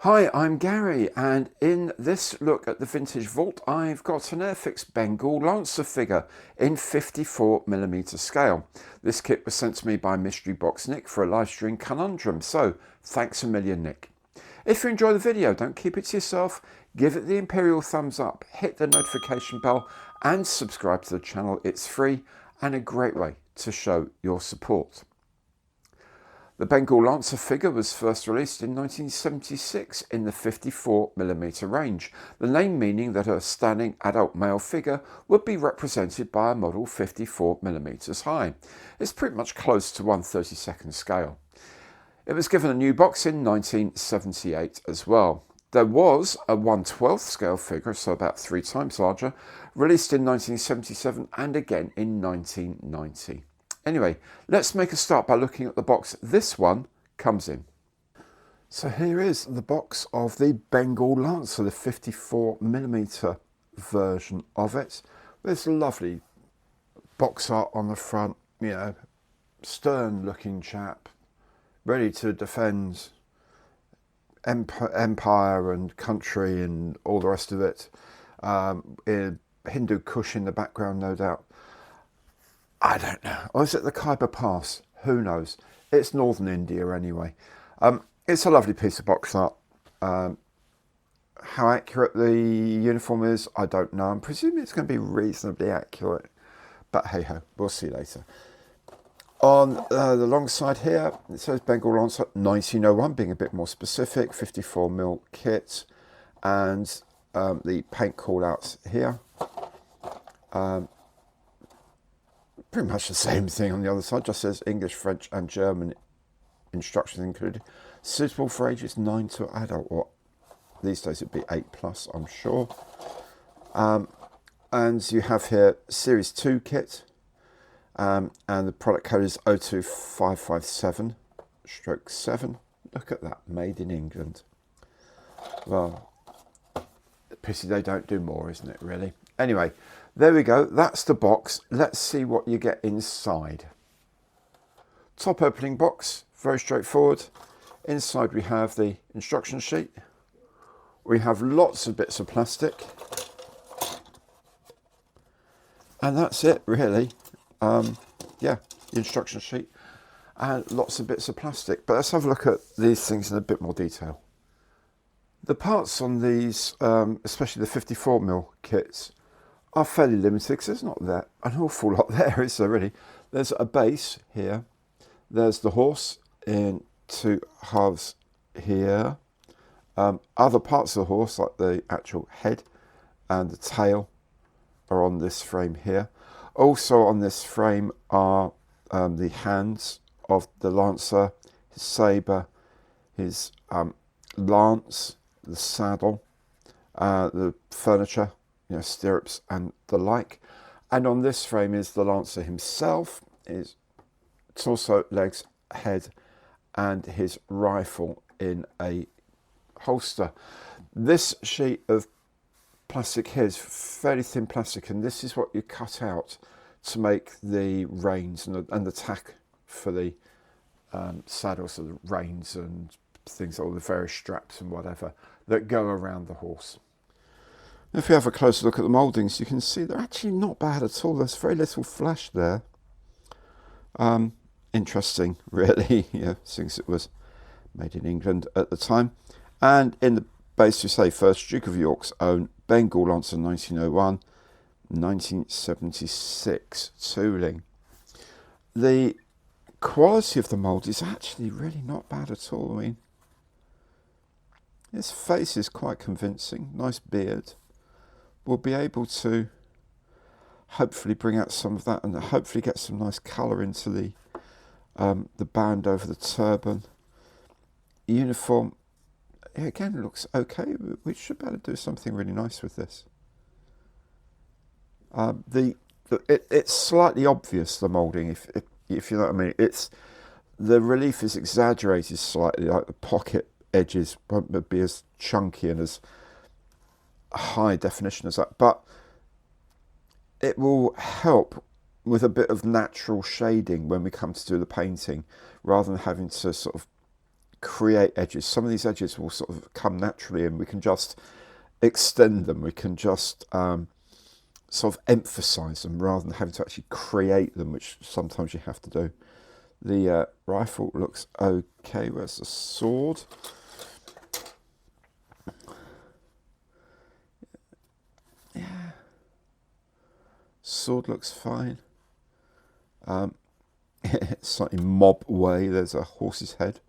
Hi, I'm Gary, and in this look at the vintage vault, I've got an AIRFIX Bengal Lancer figure in 54mm scale. This kit was sent to me by Mystery Box Nick for a live stream conundrum, so thanks a million, Nick. If you enjoy the video, don't keep it to yourself, give it the imperial thumbs up, hit the notification bell, and subscribe to the channel. It's free and a great way to show your support. The Bengal Lancer figure was first released in 1976 in the 54mm range, the name meaning that a standing adult male figure would be represented by a model 54mm high. It's pretty much close to 1/32nd scale. It was given a new box in 1978 as well. There was a 1/12th scale figure, so about 3 times larger, released in 1977 and again in 1990. Anyway, let's make a start by looking at the box this one comes in. So here is the box of the Bengal Lancer, the 54mm version of it. There's a lovely box art on the front, stern looking chap, ready to defend empire and country and all the rest of it. Hindu Kush in the background, no doubt. I don't know. Or is it the Khyber Pass? Who knows? It's northern India anyway. It's a lovely piece of box art. How accurate the uniform is, I don't know. I'm presuming it's going to be reasonably accurate. But hey ho, we'll see later. On the long side here, it says Bengal Lancer 1901, being a bit more specific, 54mm kit. And the paint callouts here. Pretty much the same thing on the other side, just says English, French and German instructions included. Suitable for ages 9 to adult, or these days it'd be 8+, I'm sure. And you have here Series 2 kit, and the product code is 02557/7. Look at that, made in England. Well, pity they don't do more, isn't it, really? Anyway, there we go. That's the box. Let's see what you get inside. Top opening box, very straightforward. Inside we have the instruction sheet. We have lots of bits of plastic. And that's it, really. Yeah, the instruction sheet and lots of bits of plastic. But let's have a look at these things in a bit more detail. The parts on these, especially the 54mm kits, are fairly limited because there's not that an awful lot there, is there really? There's a base here. There's the horse in 2 halves here. Other parts of the horse, like the actual head and the tail, are on this frame here. Also on this frame are the hands of the Lancer, his sabre, his lance, the saddle, the furniture, stirrups and the like. And on this frame is the Lancer himself, his torso, legs, head, and his rifle in a holster. This sheet of plastic here is fairly thin plastic, and this is what you cut out to make the reins and the tack for the saddles, so the reins and things, all the various straps and whatever that go around the horse. If we have a closer look at the mouldings, you can see they're actually not bad at all. There's very little flash there. Interesting, really, since it was made in England at the time. And in the base, we say first Duke of York's own Bengal Lancer 1901, 1976 tooling. The quality of the mould is actually really not bad at all. I mean, his face is quite convincing, nice beard. We'll be able to hopefully bring out some of that and hopefully get some nice colour into the band over the turban. Uniform, again, looks okay. We should be able to do something really nice with this. It's slightly obvious, the moulding, if you know what I mean. The relief is exaggerated slightly, like the pocket edges won't be as chunky and as high definition as that, but it will help with a bit of natural shading when we come to do the painting, rather than having to sort of create edges. Some of these edges will sort of come naturally, and we can just extend them. We can just sort of emphasize them rather than having to actually create them, which sometimes you have to do. The rifle looks okay. Where's the sword? Yeah, sword looks fine. Slightly mob way. There's a horse's head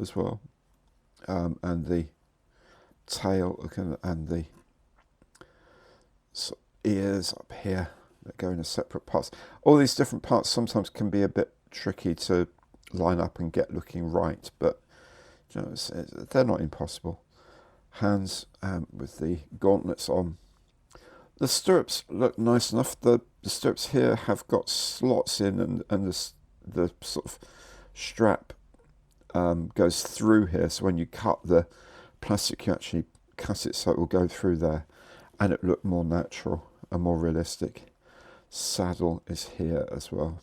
as well, and the tail and the ears up here that go in separate parts. All these different parts sometimes can be a bit tricky to line up and get looking right, but you know, they're not impossible. Hands with the gauntlets on. The stirrups look nice enough. The stirrups here have got slots in, and the sort of strap goes through here, so when you cut the plastic you actually cut it so it will go through there, and it look more natural and more realistic. Saddle is here as well.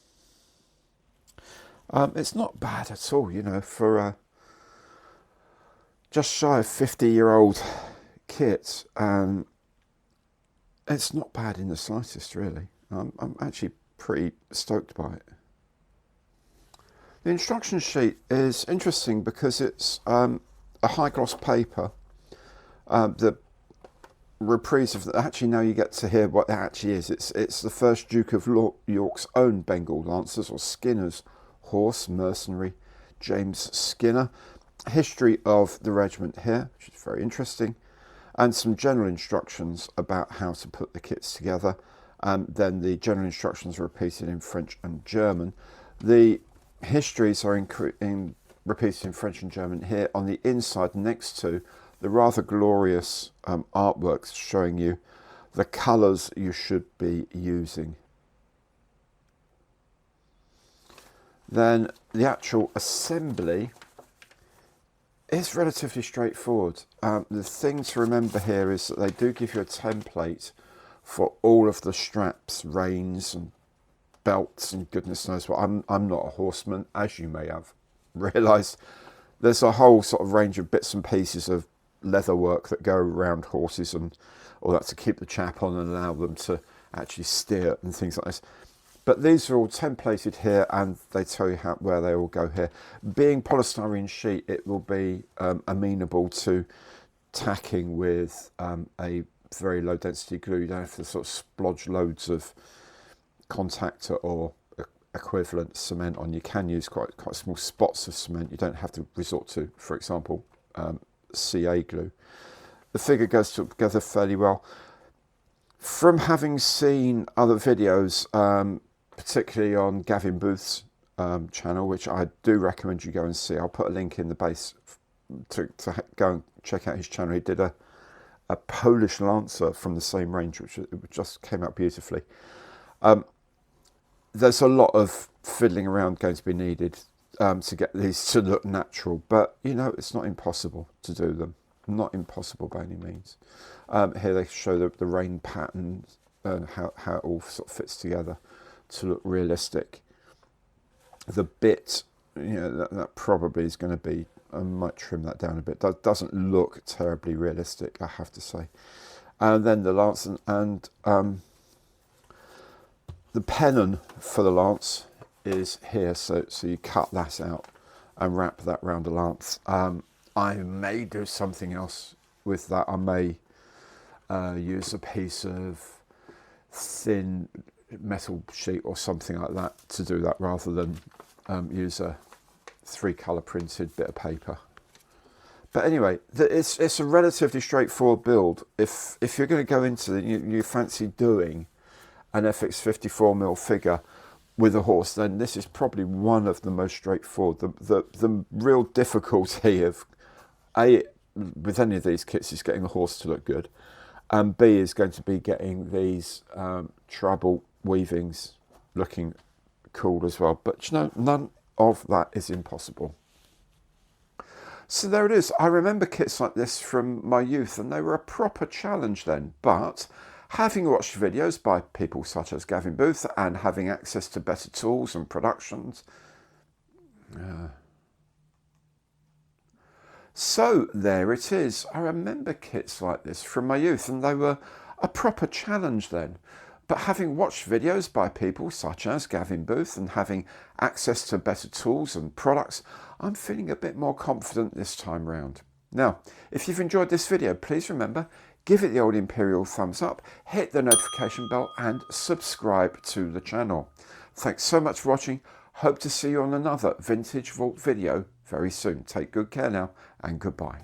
It's not bad at all, you know, for a just shy of 50-year-old kit. It's not bad in the slightest, really. I'm actually pretty stoked by it. The instruction sheet is interesting because it's a high gloss paper. The reprise of that, actually now you get to hear what it actually is. It's the first Duke of York's own Bengal Lancers, or Skinner's horse, mercenary James Skinner. History of the regiment here, which is very interesting, and some general instructions about how to put the kits together. Then the general instructions are repeated in French and German. The histories are repeated in French and German here on the inside, next to the rather glorious artworks showing you the colours you should be using. Then the actual assembly is relatively straightforward. The thing to remember here is that they do give you a template for all of the straps, reins and belts and goodness knows what. I'm not a horseman, as you may have realised. There's a whole sort of range of bits and pieces of leather work that go around horses and all that to keep the chap on and allow them to actually steer and things like this. But these are all templated here, and they tell you where they all go here. Being polystyrene sheet, it will be amenable to tacking with a very low density glue. You don't have to sort of splodge loads of contactor or equivalent cement on. You can use quite small spots of cement. You don't have to resort to, for example, CA glue. The figure goes together fairly well. From having seen other videos, particularly on Gavin Booth's channel, which I do recommend you go and see. I'll put a link in the base to go and check out his channel. He did a Polish Lancer from the same range, which just came out beautifully. There's a lot of fiddling around going to be needed to get these to look natural, but you know, it's not impossible to do them. Not impossible by any means. Here they show the rain patterns and how it all sort of fits together to look realistic. The bit, you know, that probably is going to be, I might trim that down a bit. That doesn't look terribly realistic, I have to say. And then the lance and the pennon for the lance is here, so you cut that out and wrap that round the lance. I may do something else with that. I may use a piece of thin metal sheet or something like that to do that, rather than use a 3-colour printed bit of paper. But anyway, it's a relatively straightforward build. If you're going to go into it, you fancy doing an FX 54mm figure with a horse, then this is probably one of the most straightforward. The real difficulty of with any of these kits is getting the horse to look good, and B is going to be getting these treble weavings looking cool as well. But you know, none of that is impossible. So there it is. I remember kits like this from my youth, and they were a proper challenge then. But having watched videos by people such as Gavin Booth and having access to better tools and productions, So there it is. I remember kits like this from my youth, and they were a proper challenge then. But having watched videos by people such as Gavin Booth and having access to better tools and products, I'm feeling a bit more confident this time round. Now, if you've enjoyed this video, please remember, give it the old imperial thumbs up, hit the notification bell and subscribe to the channel. Thanks so much for watching. Hope to see you on another Vintage Vault video very soon. Take good care now and goodbye.